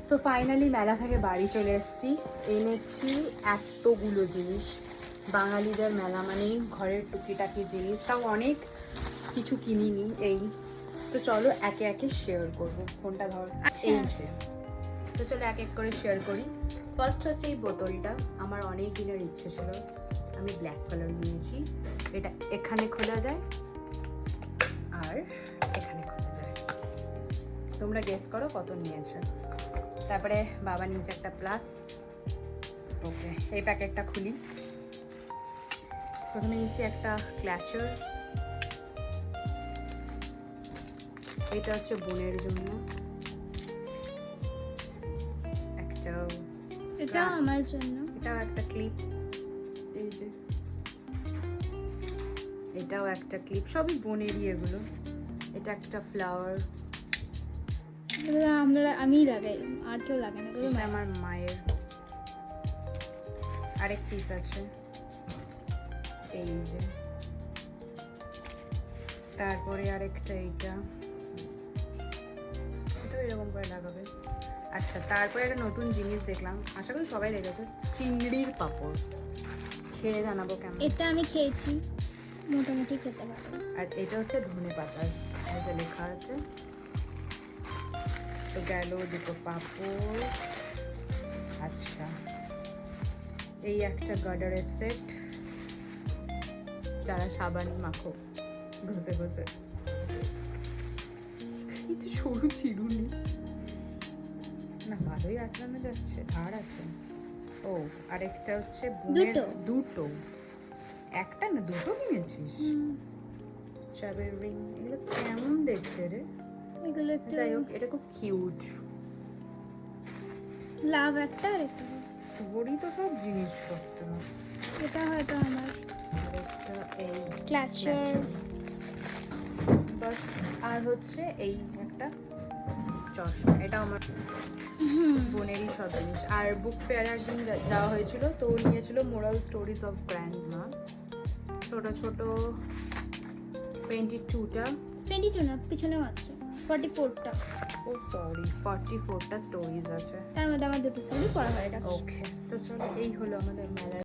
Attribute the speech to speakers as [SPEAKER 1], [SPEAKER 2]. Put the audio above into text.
[SPEAKER 1] তো ফাইনালি মেলা থেকে বাড়ি চলে এসেছি। এনেছি এতগুলো জিনিস। বাঙালিদের মেলা মানেই ঘরের টুকিটাকি জিনিস, তাও অনেক কিছু কিনিনি। এই তো চলো একে একে শেয়ার করবো। ফোনটা ধর। এই যে, তো চলো এক এক করে শেয়ার করি। ফার্স্ট হচ্ছে এই বোতলটা। আমার অনেক দিনের ইচ্ছে ছিল, আমি ব্ল্যাক কালার নিয়েছি। এটা এখানে খোলা যায় আর এখানে খোলা যায়। তোমরা গেস করো কত নিয়েছে। তারপরে বাবা নিচে একটা প্লাস। ওকে, এই প্যাকেটটা খুলি। প্রথমে নিয়েছি একটা ক্ল্যাশার। এটা হচ্ছে বোনের জন্য। একটা
[SPEAKER 2] এটা আমার জন্য।
[SPEAKER 1] এটা একটা ক্লিপ। এই যে এটাও একটা ক্লিপ, সবই বোনেরই এগুলো। এটা একটা ফ্লাওয়ার।
[SPEAKER 2] আমি লাগাই, আর কেউ লাগে না।
[SPEAKER 1] এটা আমার মায়ের। আরেক পিস আছে এই যে। তারপরে আরেকটা এইটা, এটাও এরকম করে লাগাবে। আচ্ছা, তারপরে একটা নতুন জিনিস দেখলাম, আশা করি সবাই দেখেছে, চিংড়ির পাঁপড়। খেয়ে জানাবো কেমন।
[SPEAKER 2] এটা আমি খেয়েছি, মোটামুটি খেতে পারবো।
[SPEAKER 1] আর এটা হচ্ছে ধনে পাতার, এই যে লেখা আছে। তো গেল দুটো পাঁপড়। আচ্ছা, এই একটা গার্ডারের সেট, যারা সাবান মাখো ঘষে ঘষে। এই যে সরু চিরুনি, না ভালোই আচড়ানো যাচ্ছে। আর আছে, ও আরেকটা হচ্ছে বোনের। দুটো, একটা না দুটো কিনেছিস? চাবের রিং। এগুলো কেমন দেখতে রে?
[SPEAKER 2] এগুলো একটু
[SPEAKER 1] যাই হোক, এটা খুব কিউট।
[SPEAKER 2] লাভ একটা, আর একটা
[SPEAKER 1] তোরই তো সব জিনিসপত্র।
[SPEAKER 2] এটা হয়তো আমার
[SPEAKER 1] আরেকটা এই
[SPEAKER 2] ক্লাচার।
[SPEAKER 1] বাস। আর হচ্ছে এই একটা চশমা, এটা আমার বোনেরই সব জিনিস। আর বুক ফেয়ারে একদিন যাওয়া হয়েছিল, তো ও নিয়েছিল মোরাল স্টোরিজ অফ গ্র্যান্ডমা। ছোট ছোট 22টা,
[SPEAKER 2] 22 না, পিছনেও আছে 44টা।
[SPEAKER 1] ও সরি 44টা স্টোরিজ আছে।
[SPEAKER 2] তার মধ্যে আমার দুটো স্টোরি পড়া হয়ে গেছে।
[SPEAKER 1] ওকে, তো চলো এই হলো আমাদের মেলার